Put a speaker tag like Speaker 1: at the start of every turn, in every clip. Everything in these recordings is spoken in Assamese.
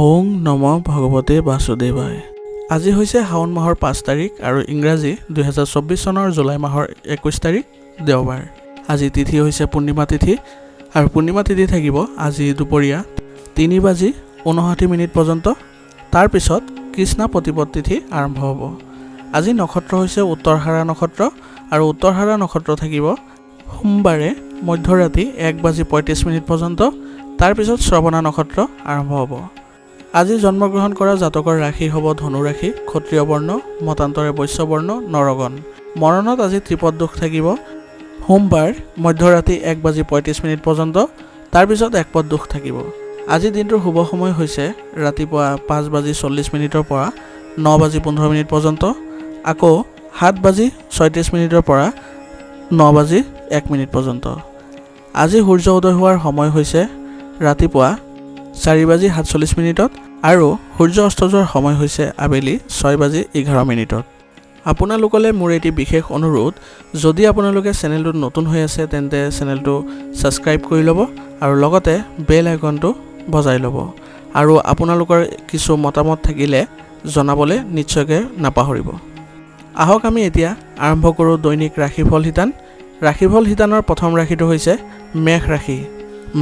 Speaker 1: ওং নম ভগৱতে বাসুদেৱায়। আজি হৈছে শাওণ মাহৰ 5 তাৰিখ আৰু ইংৰাজী 2024 চনৰ জুলাই মাহৰ 21 তাৰিখ দেওবাৰ। আজি তিথি হৈছে পূৰ্ণিমা তিথি আৰু পূৰ্ণিমা তিথি থাকিব আজি দুপৰীয়া 3:59 পৰ্যন্ত। তাৰ পিছত কৃষ্ণা প্ৰতিপদ তিথি আৰম্ভ হ'ব। আজি নক্ষত্ৰ হৈছে উত্তৰহাৰা নক্ষত্ৰ আৰু উত্তৰহাৰা নক্ষত্ৰ থাকিব সোমবাৰে মধ্যৰাতি 1:35 পৰ্যন্ত। তাৰ পিছত শ্ৰৱণা নক্ষত্ৰ আৰম্ভ হ'ব। আজি জন্মগ্ৰহণ কৰা জাতকৰ ৰাশি হ'ব ধনু ৰাশি, ক্ষত্ৰিয় বৰ্ণ, মতান্তৰে বৈশ্য বৰ্ণ, নৰগণ। মৰণত আজি ত্ৰিপদ দোষ থাকিব সোমবাৰ মধ্যৰাতি 1:35 পৰ্যন্ত। তাৰ পিছত একপদ দোষ থাকিব। আজি দিনটোৰ শুভ সময় হৈছে ৰাতিপুৱা 5:40 পৰা 9:15 পৰ্যন্ত, আকৌ 7:36 পৰা 9:01 পৰ্যন্ত। আজি সূৰ্য উদয় হোৱাৰ সময় হৈছে ৰাতিপুৱা 4:47 আৰু সূৰ্য অস্ত যোৱাৰ সময় হৈছে আবেলি 6:11। আপোনালোকলৈ মোৰ এটি বিশেষ অনুৰোধ, যদি আপোনালোকে চেনেলটোত নতুন হৈ আছে তেন্তে চেনেলটো ছাবস্ক্ৰাইব কৰি ল'ব আৰু লগতে বেল আইকনটো বজাই ল'ব। আৰু আপোনালোকৰ কিছু মতামত থাকিলে জনাবলৈ নিশ্চয়কৈ নাপাহৰিব। আহক আমি এতিয়া আৰম্ভ কৰোঁ দৈনিক ৰাশিফল শিতান। ৰাশিফল শিতানৰ প্ৰথম ৰাশিটো হৈছে মেষ ৰাশি।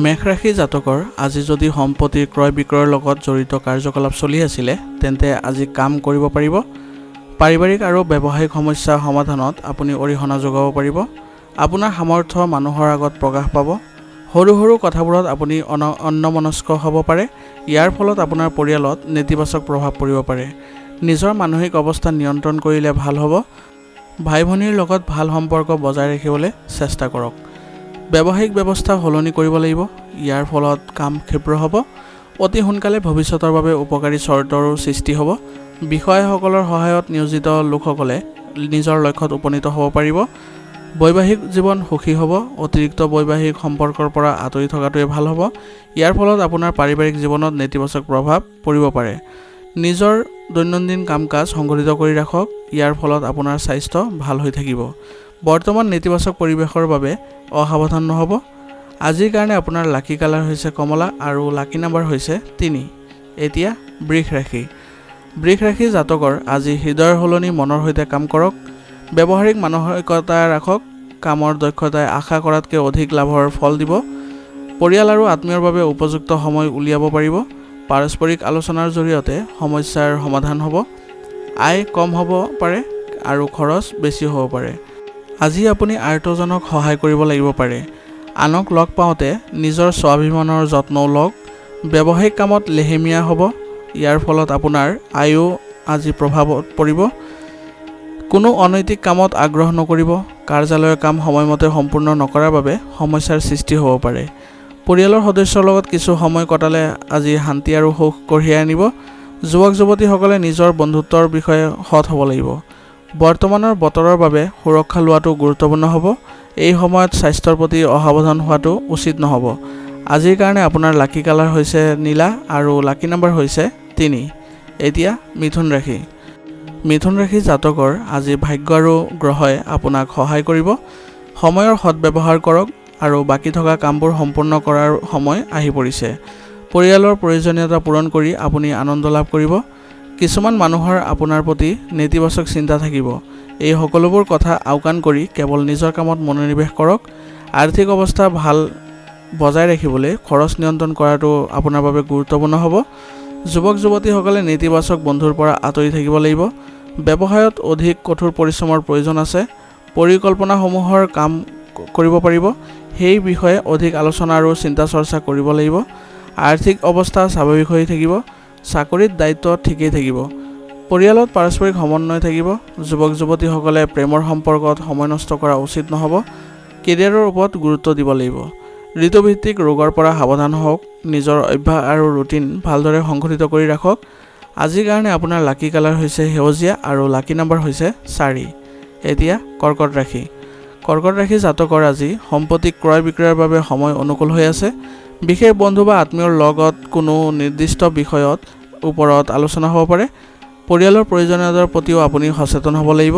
Speaker 1: মেষ ৰাশি জাতকৰ আজি যদি সম্পত্তিৰ ক্ৰয় বিক্ৰয়ৰ লগত জড়িত কাৰ্যকলাপ চলি আছিলে তেন্তে আজি কাম কৰিব পাৰিব। পাৰিবাৰিক আৰু ব্যৱসায়িক সমস্যা সমাধানত আপুনি অৰিহণা যোগাব পাৰিব। আপোনাৰ সামৰ্থ্য মানুহৰ আগত প্ৰকাশ পাব। সৰু সৰু কথাবোৰত আপুনি অন্যমনস্ক হ'ব পাৰে। ইয়াৰ ফলত আপোনাৰ পৰিয়ালত নেতিবাচক প্ৰভাৱ পৰিব পাৰে। নিজৰ মানসিক অৱস্থা নিয়ন্ত্ৰণ কৰিলে ভাল হ'ব। ভাই ভনীৰ লগত ভাল সম্পৰ্ক বজাই ৰাখিবলৈ চেষ্টা কৰক। ব্যৱসায়িক ব্যৱস্থা সলনি কৰিব লাগিব। ইয়াৰ ফলত কাম ক্ষীপ্ৰ হ'ব। অতি সোনকালে ভৱিষ্যতৰ বাবে উপকাৰী চৰ্তৰো সৃষ্টি হ'ব। বিষয়াসকলৰ সহায়ত নিয়োজিত লোকসকলে নিজৰ লক্ষ্যত উপনীত হ'ব পাৰিব। বৈবাহিক জীৱন সুখী হ'ব। অতিৰিক্ত বৈবাহিক সম্পৰ্কৰ পৰা আঁতৰি থকাটোৱে ভাল হ'ব। ইয়াৰ ফলত আপোনাৰ পাৰিবাৰিক জীৱনত নেতিবাচক প্ৰভাৱ পৰিব পাৰে। নিজৰ দৈনন্দিন কাম কাজ সংগঠিত কৰি ৰাখক। ইয়াৰ ফলত আপোনাৰ স্বাস্থ্য ভাল হৈ থাকিব। বৰ্তমান নেতিবাচক পৰিৱেশৰ বাবে অসাৱধান নহ'ব। আজিৰ কাৰণে আপোনাৰ লাকি কালাৰ হৈছে কমলা আৰু লাকি নাম্বাৰ হৈছে 3। এতিয়া বৃষ ৰাশি। বৃষ ৰাশি জাতকৰ আজি হৃদয়ৰ সলনি মনৰ সৈতে কাম কৰক। ব্যৱহাৰিক মানসিকতা ৰাখক। কামৰ দক্ষতাই আশা কৰাতকৈ অধিক লাভৰ ফল দিব। পৰিয়াল আৰু আত্মীয়ৰ বাবে উপযুক্ত সময় উলিয়াব পাৰিব। পাৰস্পৰিক আলোচনাৰ জৰিয়তে সমস্যাৰ সমাধান হ'ব। আয় কম হ'ব পাৰে আৰু খৰচ বেছি হ'ব পাৰে। আজি আপুনি আৰ্তজনক সহায় কৰিব লাগিব পাৰে। আনক লগ পাওঁতে নিজৰ স্বাভিমানৰ যত্নও লওক। ব্যৱসায়িক কামত লেহেমীয়া হ'ব। ইয়াৰ ফলত আপোনাৰ আয়ো আজি প্ৰভাৱত পৰিব। কোনো অনৈতিক কামত আগ্ৰহ নকৰিব। কাৰ্যালয়ৰ কাম সময়মতে সম্পূৰ্ণ নকৰাৰ বাবে সমস্যাৰ সৃষ্টি হ'ব পাৰে। পৰিয়ালৰ সদস্যৰ লগত কিছু সময় কটালে আজি শান্তি আৰু সুখ কঢ়িয়াই আনিব। যুৱক যুৱতীসকলে নিজৰ বন্ধুত্বৰ বিষয়ে সৎ হ'ব লাগিব। বৰ্তমানৰ বতৰৰ বাবে সুৰক্ষা লোৱাটো গুৰুত্বপূৰ্ণ হ'ব। এই সময়ত স্বাস্থ্যৰ প্ৰতি অসাৱধান হোৱাটো উচিত নহ'ব। আজিৰ কাৰণে আপোনাৰ লাকি কালাৰ হৈছে নীলা আৰু লাকি নাম্বাৰ হৈছে 3। এতিয়া মিথুন ৰাশি। মিথুন ৰাশি জাতকৰ আজি ভাগ্য আৰু গ্ৰহই আপোনাক সহায় কৰিব। সময়ৰ সৎব্যৱহাৰ কৰক আৰু বাকী থকা কামবোৰ সম্পূৰ্ণ কৰাৰ সময় আহি পৰিছে। পৰিয়ালৰ প্ৰয়োজনীয়তা পূৰণ কৰি আপুনি আনন্দ লাভ কৰিব। কিছুমান মানুহৰ আপোনাৰ প্ৰতি নেতিবাচক চিন্তা থাকিব। এই সকলোবোৰ কথা আওকাণ কৰি কেৱল নিজৰ কামত মনোনিৱেশ কৰক। আৰ্থিক অৱস্থা ভাল বজাই ৰাখিবলৈ খৰচ নিয়ন্ত্ৰণ কৰাটো আপোনাৰ বাবে গুৰুত্বপূৰ্ণ হ'ব। যুৱক যুৱতীসকলে নেতিবাচক বন্ধুৰ পৰা আঁতৰি থাকিব লাগিব। ব্যৱসায়ত অধিক কঠোৰ পৰিশ্ৰমৰ প্ৰয়োজন আছে। পৰিকল্পনাসমূহৰ কাম কৰিব পাৰিব। সেই বিষয়ে অধিক আলোচনা আৰু চিন্তা চৰ্চা কৰিব লাগিব। আৰ্থিক অৱস্থা স্বাভাৱিক হৈ থাকিব। চাকৰিত দায়িত্ব ঠিকেই থাকিব। পৰিয়ালত পাৰস্পৰিক সমন্বয় থাকিব। যুৱক যুৱতীসকলে প্ৰেমৰ সম্পৰ্কত সময় নষ্ট কৰা উচিত নহ'ব। কেৰিয়াৰৰ ওপৰত গুৰুত্ব দিব লাগিব। ঋতুভিত্তিক ৰোগৰ পৰা সাৱধান হওক। নিজৰ অভ্যাস আৰু ৰুটিন ভালদৰে সংগঠিত কৰি ৰাখক। আজিৰ কাৰণে আপোনাৰ লাকি কালাৰ হৈছে সেউজীয়া আৰু লাকি নাম্বাৰ হৈছে 4। এতিয়া কৰ্কট ৰাশি। কৰ্কট ৰাশি জাতকৰ আজি সম্পত্তি ক্ৰয় বিক্ৰয়ৰ বাবে সময় অনুকূল হৈ আছে। বিশেষ বন্ধু বা আত্মীয়ৰ লগত কোনো নিৰ্দিষ্ট বিষয়ত ওপৰত আলোচনা হ'ব পাৰে। পৰিয়ালৰ প্ৰয়োজনীয়তাৰ প্ৰতিও আপুনি সচেতন হ'ব লাগিব।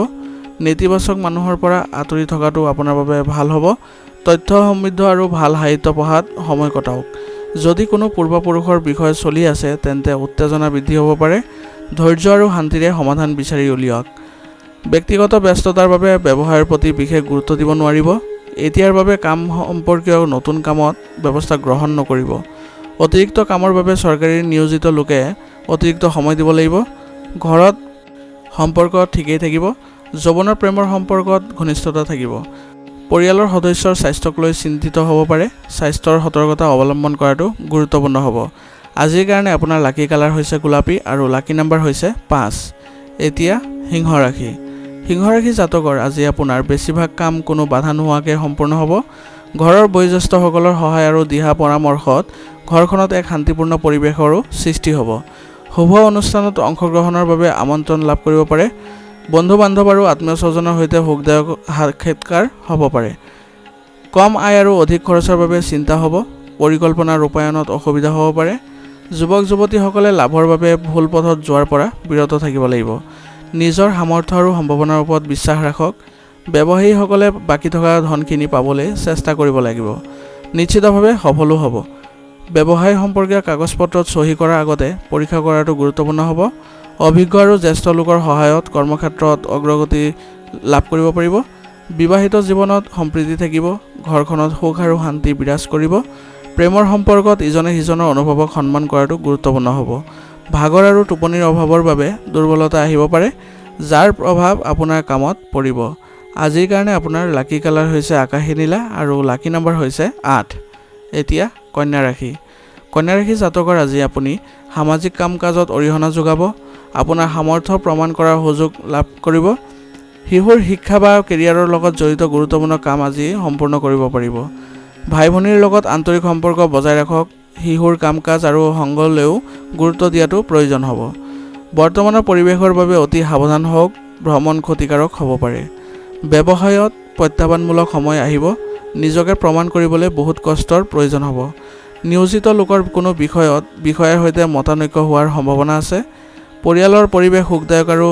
Speaker 1: নেতিবাচক মানুহৰ পৰা আঁতৰি থকাটো আপোনাৰ বাবে ভাল হ'ব। তথ্য সমৃদ্ধ আৰু ভাল সাহিত্য পঢ়াত সময় কটাওক। যদি কোনো পূৰ্বপুৰুষৰ বিষয়ে চলি আছে তেন্তে উত্তেজনা বৃদ্ধি হ'ব পাৰে। ধৈৰ্য আৰু শান্তিৰে সমাধান বিচাৰি উলিয়াওক। ব্যক্তিগত ব্যস্ততাৰ বাবে ব্যৱসায়ৰ প্ৰতি বিশেষ গুৰুত্ব দিব নোৱাৰিব। এতিয়াৰ বাবে কাম সম্পৰ্কীয় নতুন কামত ব্যৱস্থা গ্ৰহণ নকৰিব। অতিৰিক্ত কামৰ বাবে চৰকাৰী নিয়োজিত লোকে অতিৰিক্ত সময় দিব লাগিব। ঘৰত সম্পৰ্ক ঠিকেই থাকিব। যৌৱনৰ প্ৰেমৰ সম্পৰ্কত ঘনিষ্ঠতা থাকিব। পৰিয়ালৰ সদস্যৰ স্বাস্থ্যক লৈ চিন্তিত হ'ব পাৰে। স্বাস্থ্যৰ সতৰ্কতা অৱলম্বন কৰাটো গুৰুত্বপূৰ্ণ হ'ব। আজিৰ কাৰণে আপোনাৰ লাকি কালাৰ হৈছে গোলাপী আৰু লাকি নাম্বাৰ হৈছে 5। এতিয়া সিংহ ৰাশি। সিংহ ৰাশি জাতকৰ আজি আপোনাৰ বেছিভাগ কাম কোনো বাধা নোহোৱাকৈ সম্পূৰ্ণ হ'ব। ঘৰৰ বয়োজ্যেষ্ঠসকলৰ সহায় আৰু দিহা পৰামৰ্শত ঘৰখনত এক শান্তিপূৰ্ণ পৰিৱেশৰো সৃষ্টি হ'ব। শুভ অনুষ্ঠানত অংশগ্ৰহণৰ বাবে আমন্ত্ৰণ লাভ কৰিব পাৰে। বন্ধু বান্ধৱ আৰু আত্মীয় স্বজনৰ সৈতে সুখদায়ক সাক্ষাৎকাৰ হ'ব পাৰে। কম আয় আৰু অধিক খৰচৰ বাবে চিন্তা হ'ব। পৰিকল্পনা ৰূপায়ণত অসুবিধা হ'ব পাৰে। যুৱক যুৱতীসকলে লাভৰ বাবে ভুল পথত যোৱাৰ পৰা বিৰত থাকিব লাগিব। নিজৰ সামৰ্থ্য আৰু সম্ভাৱনাৰ ওপৰত বিশ্বাস ৰাখক। ব্যৱসায়ীসকলে বাকী থকা ধনখিনি পাবলৈ চেষ্টা কৰিব লাগিব। নিশ্চিতভাৱে সফলো হ'ব। ব্যৱসায় সম্পৰ্কীয় কাগজ পত্ৰত চহী কৰাৰ আগতে পৰীক্ষা কৰাটো গুৰুত্বপূৰ্ণ হ'ব। অভিজ্ঞ আৰু জ্যেষ্ঠ লোকৰ সহায়ত কৰ্মক্ষেত্ৰত অগ্ৰগতি লাভ কৰিব পাৰিব। বিবাহিত জীৱনত সম্প্ৰীতি থাকিব। ঘৰখনত সুখ আৰু শান্তি বিৰাজ কৰিব। প্ৰেমৰ সম্পৰ্কত ইজনে সিজনৰ অনুভৱক সন্মান কৰাটো গুৰুত্বপূৰ্ণ হ'ব। ভাগৰ আৰু টোপনিৰ অভাৱৰ বাবে দুৰ্বলতা আহিব পাৰে, যাৰ প্ৰভাৱ আপোনাৰ কামত পৰিব। আজিৰ কাৰণে আপোনাৰ লাকি কালাৰ হৈছে আকাশী নীলা আৰু লাকি নাম্বাৰ হৈছে 8। এতিয়া কন্যা ৰাশি। কন্যা ৰাশি জাতকৰ আজি আপুনি সামাজিক কাম কাজত অৰিহণা যোগাব। আপোনাৰ সামৰ্থ্য প্ৰমাণ কৰাৰ সুযোগ লাভ কৰিব। শিশুৰ শিক্ষা বা কেৰিয়াৰৰ লগত জড়িত গুৰুত্বপূৰ্ণ কাম আজি সম্পূৰ্ণ কৰিব পাৰিব। ভাই ভনীৰ লগত আন্তৰিক সম্পৰ্ক বজাই ৰাখক। শিশুৰ কাম কাজ আৰু সংগলৈও গুৰুত্ব দিয়াটো প্ৰয়োজন হ'ব। বৰ্তমানৰ পৰিৱেশৰ বাবে অতি সাৱধান হওক। ভ্ৰমণ ক্ষতিকাৰক হ'ব পাৰে। ব্যৱসায়ত প্ৰত্যাহ্বানমূলক সময় আহিব। নিজকে প্ৰমাণ কৰিবলৈ বহুত কষ্টৰ প্ৰয়োজন হ'ব। নিয়োজিত লোকৰ কোনো বিষয়ৰ সৈতে মতানৈক্য হোৱাৰ সম্ভাৱনা আছে। পৰিয়ালৰ পৰিৱেশ সুখদায়ক আৰু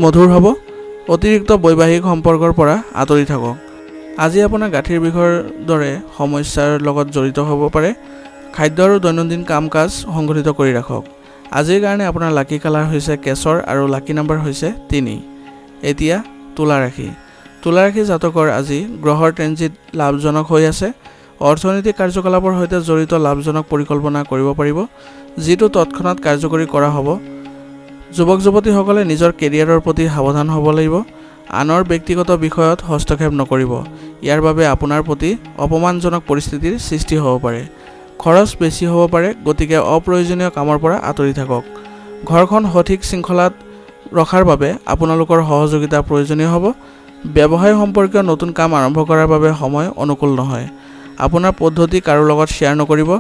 Speaker 1: মধুৰ হ'ব। অতিৰিক্ত বৈবাহিক সম্পৰ্কৰ পৰা আঁতৰি থাকক। আজি আপোনাৰ গাঁঠিৰ বিষৰ দৰে সমস্যাৰ লগত জড়িত হ'ব পাৰে। খাদ্য আৰু দৈনন্দিন কাম কাজ সংগঠিত কৰি ৰাখক। আজিৰ কাৰণে আপোনাৰ লাকি কালাৰ হৈছে কেশৰ আৰু লাকি নাম্বাৰ হৈছে 3। এতিয়া তুলা ৰাশি। তুলা ৰাশি জাতকৰ আজি গ্ৰহৰ ট্ৰেনজিট লাভজনক হৈ আছে। অৰ্থনৈতিক কাৰ্যকলাপৰ সৈতে জড়িত লাভজনক পৰিকল্পনা কৰিব পাৰিব, যিটো তৎক্ষণাত কাৰ্যকৰী কৰা হ'ব। যুৱক যুৱতীসকলে নিজৰ কেৰিয়াৰৰ প্ৰতি সাৱধান হ'ব লাগিব। আনৰ ব্যক্তিগত বিষয়ত হস্তক্ষেপ নকৰিব। ইয়াৰ বাবে আপোনাৰ প্ৰতি অপমানজনক পৰিস্থিতিৰ সৃষ্টি হ'ব পাৰে। খৰচ বেছি হ'ব পাৰে, গতিকে অপ্ৰয়োজনীয় কামৰ পৰা আঁতৰি থাকক। ঘৰখন সঠিক শৃংখলাত ৰখাৰ বাবে আপোনালোকৰ সহযোগিতা প্ৰয়োজনীয় হ'ব। ব্যৱসায় সম্পৰ্কীয় নতুন কাম আৰম্ভ কৰাৰ বাবে সময় অনুকূল নহয়। আপোনাৰ পদ্ধতি কাৰো লগত শ্বেয়াৰ নকৰিব।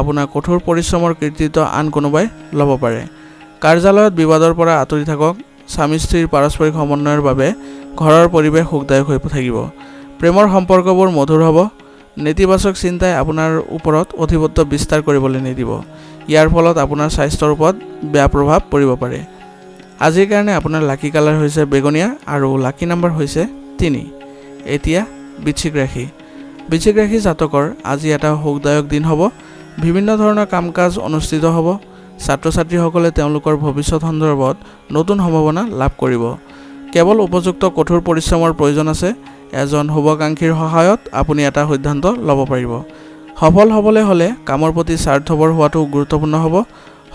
Speaker 1: আপোনাৰ কঠোৰ পৰিশ্ৰমৰ কৃতিত্ব আন কোনোবাই ল'ব পাৰে। কাৰ্যালয়ত বিবাদৰ পৰা আঁতৰি থাকক। স্বামী স্ত্ৰীৰ পাৰস্পৰিক সমন্বয়ৰ বাবে ঘৰৰ পৰিৱেশ সুখদায়ক হৈ থাকিব। প্ৰেমৰ সম্পৰ্কবোৰ মধুৰ হ'ব। নেতিবাচক চিন্তাই আপোনাৰ ওপৰত অধিপত্য বিস্তাৰ কৰিবলৈ নিদিব। ইয়াৰ ফলত আপোনাৰ স্বাস্থ্যৰ ওপৰত বেয়া প্ৰভাৱ পৰিব পাৰে। আজিৰ কাৰণে আপোনাৰ লাকি কালাৰ হৈছে বেঙুনীয়া আৰু লাকি নাম্বাৰ হৈছে 3। এতিয়া বৃশ্চিক ৰাশি। বৃশ্চিক ৰাশি জাতকৰ আজি এটা সুখদায়ক দিন হ'ব। বিভিন্ন ধৰণৰ কাম কাজ অনুষ্ঠিত হ'ব। ছাত্ৰ ছাত্ৰীসকলে তেওঁলোকৰ ভৱিষ্যত সন্দৰ্ভত নতুন সম্ভাৱনা লাভ কৰিব। কেৱল উপযুক্ত কঠোৰ পৰিশ্ৰমৰ প্ৰয়োজন আছে। এজন শুভাকাংক্ষীৰ সহায়ত আপুনি এটা সিদ্ধান্ত ল'ব পাৰিব। সফল হ'বলৈ হ'লে কামৰ প্ৰতি স্বাৰ্থপৰ হোৱাটো গুৰুত্বপূৰ্ণ হ'ব।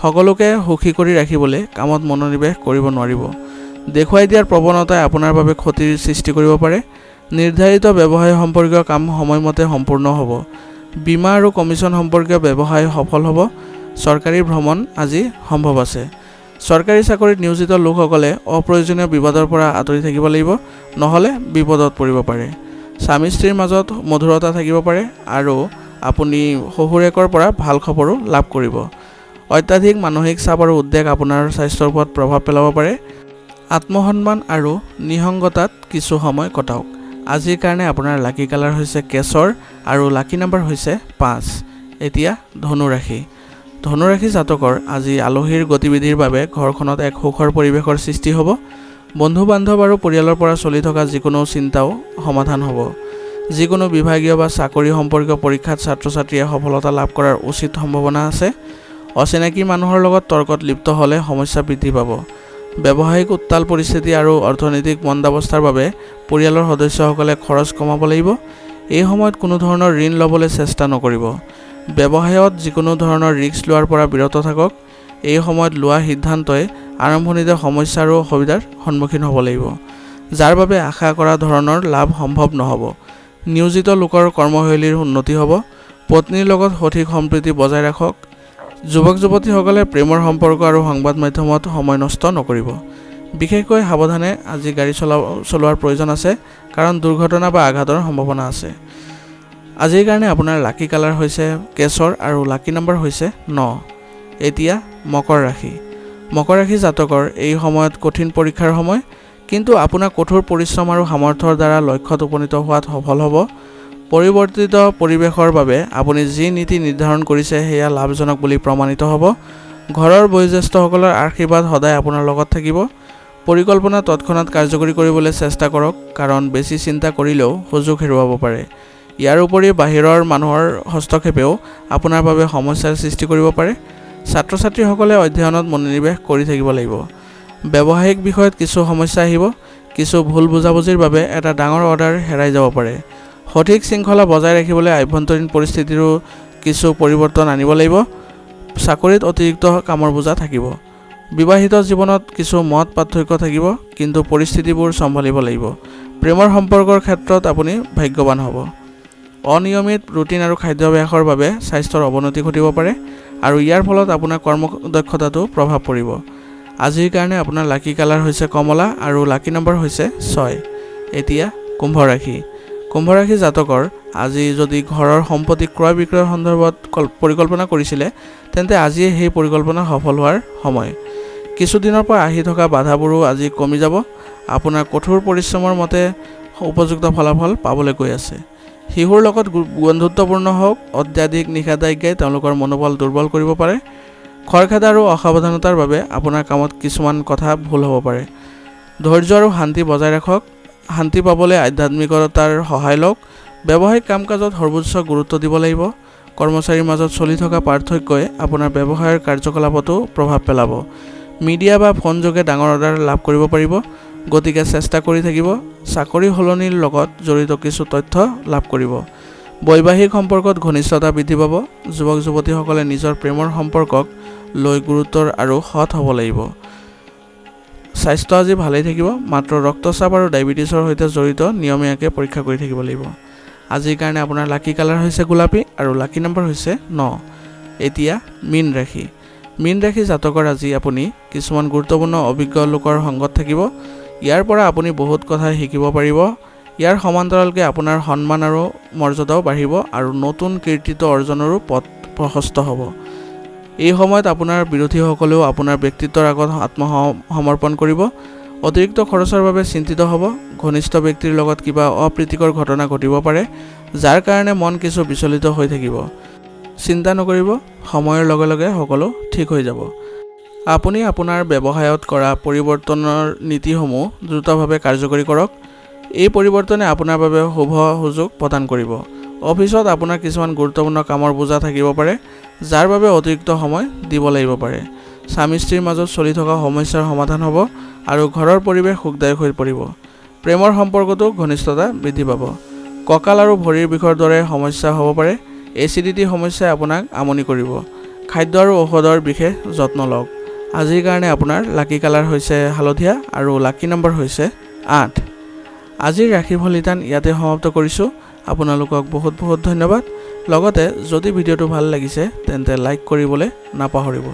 Speaker 1: সকলোকে সুখী কৰি ৰাখিবলৈ কামত মনোনিৱেশ কৰিব নোৱাৰিব। দেখুৱাই দিয়াৰ প্ৰৱণতাই আপোনাৰ বাবে ক্ষতিৰ সৃষ্টি কৰিব পাৰে। নিৰ্ধাৰিত ব্যৱসায় সম্পৰ্কীয় কাম সময়মতে সম্পূৰ্ণ হ'ব। বীমা আৰু কমিছন সম্পৰ্কীয় ব্যৱসায় সফল হ'ব। চৰকাৰী ভ্ৰমণ আজি সম্ভৱ আছে। চৰকাৰী চাকৰিত নিয়োজিত লোকসকলে অপ্ৰয়োজনীয় বিবাদৰ পৰা আঁতৰি থাকিব লাগিব, নহ'লে বিপদত পৰিব পাৰে। স্বামী স্ত্ৰীৰ মাজত মধুৰতা থাকিব পাৰে আৰু আপুনি শহুৰেকৰ পৰা ভাল খবৰো লাভ কৰিব। অত্যাধিক মানসিক চাপ আৰু উদ্বেগ আপোনাৰ স্বাস্থ্যৰ ওপৰত প্ৰভাৱ পেলাব পাৰে। আত্মসন্মান আৰু নিসংগতাত কিছু সময় কটাওক। আজিৰ কাৰণে আপোনাৰ লাকি কালাৰ হৈছে কেশৰ আৰু লাকি নাম্বাৰ হৈছে 5। এতিয়া ধনু ৰাশি। ধনু ৰাশি জাতকৰ আজি আলহীৰ গতিবিধিৰ বাবে ঘৰখনত এক সুখৰ পৰিৱেশৰ সৃষ্টি হ'ব। বন্ধু বান্ধৱ আৰু পৰিয়ালৰ পৰা চলি থকা যিকোনো চিন্তাও সমাধান হ'ব। যিকোনো বিভাগীয় বা চাকৰি সম্পৰ্কীয় পৰীক্ষাত ছাত্ৰ-ছাত্ৰীয়ে সফলতা লাভ কৰাৰ উচিত সম্ভাৱনা আছে। অচিনাকি মানুহৰ লগত তৰ্কত লিপ্ত হ'লে সমস্যা বৃদ্ধি পাব। ব্যৱসায়িক উত্তাল পৰিস্থিতি আৰু অৰ্থনৈতিক মন্দাৱস্থাৰ বাবে পৰিয়ালৰ সদস্যসকলে খৰচ কমাব লাগিব। এই সময়ত কোনো ধৰণৰ ঋণ ল'বলৈ চেষ্টা নকৰিব। ব্যৱসায়ত যিকোনো ধৰণৰ ৰিস্ক লোৱাৰ পৰা বিৰত থাকক। এই সময়ত লোৱা সিদ্ধান্তই আৰম্ভণিতে সমস্যা আৰু অসুবিধাৰ সন্মুখীন হ'ব লাগিব, যাৰ বাবে আশা কৰা ধৰণৰ লাভ সম্ভৱ নহ'ব। নিয়োজিত লোকৰ কৰ্মশৈলীৰ উন্নতি হ'ব। পত্নীৰ লগত সঠিক সম্প্ৰীতি বজাই ৰাখক। যুৱক-যুৱতীসকলে প্ৰেমৰ সম্পৰ্ক আৰু সংবাদ মাধ্যমত সময় নষ্ট নকৰিব। বিশেষকৈ সাৱধানে আজি গাড়ী চলোৱাৰ প্ৰয়োজন আছে, কাৰণ দুৰ্ঘটনা বা আঘাতৰ সম্ভাৱনা আছে। আজিৰ কাৰণে আপোনাৰ লাকি কালাৰ হৈছে কেশৰ আৰু লাকি নম্বৰ হৈছে 9। এতিয়া মকৰ ৰাশি। মকৰ ৰাশি জাতকৰ এই সময়ত কঠিন পৰীক্ষাৰ সময়, কিন্তু আপোনাৰ কঠোৰ পৰিশ্ৰম আৰু সামৰ্থ্যৰ দ্বাৰা লক্ষ্যত উপনীত হোৱাত সফল হ'ব। পৰিৱৰ্তিত পৰিৱেশৰ বাবে আপুনি যি নীতি নিৰ্ধাৰণ কৰিছে সেয়া লাভজনক বুলি প্ৰমাণিত হ'ব। ঘৰৰ বয়োজ্যেষ্ঠসকলৰ আশীৰ্বাদ সদায় আপোনাৰ লগত থাকিব। পৰিকল্পনা তৎক্ষণাত কাৰ্যকৰী কৰিবলৈ চেষ্টা কৰক, কাৰণ বেছি চিন্তা কৰিলেও সুযোগ হেৰুৱাব পাৰে। ইয়াৰ উপৰি বাহিৰৰ মানুহৰ হস্তক্ষেপেও আপোনাৰ বাবে সমস্যাৰ সৃষ্টি কৰিব পাৰে। ছাত্ৰ-ছাত্ৰীসকলে অধ্যয়নত মনোনিৱেশ কৰি থাকিব লাগিব। ব্যৱসায়িক বিষয়ত কিছু সমস্যা আহিব। কিছু ভুল বুজাবুজিৰ বাবে এটা ডাঙৰ অৰ্ডাৰ হেৰাই যাব পাৰে। সঠিক শৃংখলা বজাই ৰাখিবলৈ আভ্যন্তৰীণ পৰিস্থিতিৰো কিছু পৰিৱৰ্তন আনিব লাগিব। চাকৰিত অতিৰিক্ত কামৰ বোজা থাকিব। বিবাহিত জীৱনত কিছু মত পাৰ্থক্য থাকিব, কিন্তু পৰিস্থিতিবোৰ চম্ভালিব লাগিব। প্ৰেমৰ সম্পৰ্কৰ ক্ষেত্ৰত আপুনি ভাগ্যৱান হ'ব। অনিয়মিত ৰুটিন আৰু খাদ্যাভ্যাসৰ বাবে স্বাস্থ্যৰ অৱনতি ঘটিব পাৰে, আৰু ইয়াৰ ফলত আপোনাৰ কৰ্মদক্ষতাতো প্ৰভাৱ পৰিব। আজিৰ কাৰণে আপোনাৰ লাকি কালাৰ হৈছে কমলা আৰু লাকি নম্বৰ হৈছে 6। এতিয়া কুম্ভ ৰাশি। কুম্ভ ৰাশি জাতকৰ আজি যদি ঘৰৰ সম্পত্তি ক্ৰয় বিক্ৰয়ৰ সন্দৰ্ভত পৰিকল্পনা কৰিছিলে, তেন্তে আজিয়ে সেই পৰিকল্পনা সফল হোৱাৰ সময়। কিছুদিনৰ পৰা আহি থকা বাধাবোৰো আজি কমি যাব। আপোনাৰ কঠোৰ পৰিশ্ৰমৰ মতে উপযুক্ত ফলাফল পাবলৈ গৈ আছে। শিশুৰ লগত বন্ধুত্বপূৰ্ণ হওক। অত্যাধিক নিষেধাজ্ঞাই তেওঁলোকৰ মনোবল দুৰ্বল কৰিব পাৰে। খৰখেদা আৰু অসাৱধানতাৰ বাবে আপোনাৰ কামত কিছুমান কথা ভুল হ'ব পাৰে। ধৈৰ্য আৰু শান্তি বজাই ৰাখক। শান্তি পাবলৈ আধ্যাত্মিকতাৰ সহায় লওক। ব্যৱসায়িক কাম কাজত সৰ্বোচ্চ গুৰুত্ব দিব লাগিব। কৰ্মচাৰীৰ মাজত চলি থকা পাৰ্থক্যই আপোনাৰ ব্যৱসায়ৰ কাৰ্যকলাপতো প্ৰভাৱ পেলাব। মিডিয়া বা ফোন যোগে ডাঙৰ অৰ্ডাৰ লাভ কৰিব পাৰিব, গতিকে চেষ্টা কৰি থাকিব। চাকৰি সলনিৰ লগত জড়িত কিছু তথ্য লাভ কৰিব। বৈবাহিক সম্পৰ্কত ঘনিষ্ঠতা বৃদ্ধি পাব। যুৱক-যুৱতীসকলে নিজৰ প্ৰেমৰ সম্পৰ্কক লৈ গুৰুত্বৰ আৰু সৎ হ'ব লাগিব। স্বাস্থ্য আজি ভালেই থাকিব, মাত্ৰ ৰক্তচাপ আৰু ডায়েবেটিছৰ সৈতে জড়িত নিয়মীয়াকৈ পৰীক্ষা কৰি থাকিব লাগিব। আজিৰ কাৰণে আপোনাৰ লাকি কালাৰ হৈছে গোলাপী আৰু লাকি নম্বৰ হৈছে 9। এতিয়া মীন ৰাশি। মীন ৰাশি জাতকৰ আজি আপুনি কিছুমান গুৰুত্বপূৰ্ণ অভিজ্ঞ লোকৰ সংগত থাকিব। ইয়াৰ পৰা আপুনি বহুত কথা শিকিব পাৰিব। ইয়াৰ সমান্তৰালকৈ আপোনাৰ সন্মান আৰু মৰ্যাদাও বাঢ়িব, আৰু নতুন কীৰ্তিত্ব অৰ্জনৰো পথ প্ৰশস্ত হ'ব। এই সময়ত আপোনাৰ বিৰোধীসকলেও আপোনাৰ ব্যক্তিত্বৰ আগত আত্মসমৰ্পণ কৰিব। অতিৰিক্ত খৰচৰ বাবে চিন্তিত হ'ব। ঘনিষ্ঠ ব্যক্তিৰ লগত কিবা অপ্ৰীতিকৰ ঘটনা ঘটিব পাৰে, যাৰ কাৰণে মন কিছু বিচলিত হৈ থাকিব। চিন্তা নকৰিব, সময়ৰ লগে লগে সকলো ঠিক হৈ যাব। আপুনি আপোনাৰ ব্যৱসায়ত কৰা পৰিৱৰ্তনৰ নীতিসমূহ দ্ৰুতভাৱে কাৰ্যকৰী কৰক। এই পৰিৱৰ্তনে আপোনাৰ বাবে শুভ সুযোগ প্ৰদান কৰিব। অফিচত আপোনাৰ কিছুমান গুৰুত্বপূৰ্ণ কামৰ বোজা থাকিব পাৰে, যাৰ বাবে অতিৰিক্ত সময় দিব লাগিব পাৰে। স্বামী স্ত্ৰীৰ মাজত চলি থকা সমস্যাৰ সমাধান হ'ব, আৰু ঘৰৰ পৰিৱেশ সুখদায়ক হৈ পৰিব। প্ৰেমৰ সম্পৰ্কতো ঘনিষ্ঠতা বৃদ্ধি পাব। কঁকাল আৰু ভৰিৰ বিষৰ দৰে সমস্যা হ'ব পাৰে। এচিডিটি সমস্যাই আপোনাক আমনি কৰিব। খাদ্য আৰু ঔষধৰ বিশেষ যত্ন লওক। আজিৰ কাৰণে আপোনাৰ লাকি কালাৰ হৈছে হালধীয়া আৰু লাকি নম্বৰ হৈছে 8। আজিৰ ৰাশিফল নিদান ইয়াতে সমাপ্ত কৰিছোঁ। আপোনালোকক বহুত বহুত ধন্যবাদ। লগতে যদি ভিডিঅ'টো ভাল লাগিছে তেন্তে লাইক কৰিবলৈ নাপাহৰিব।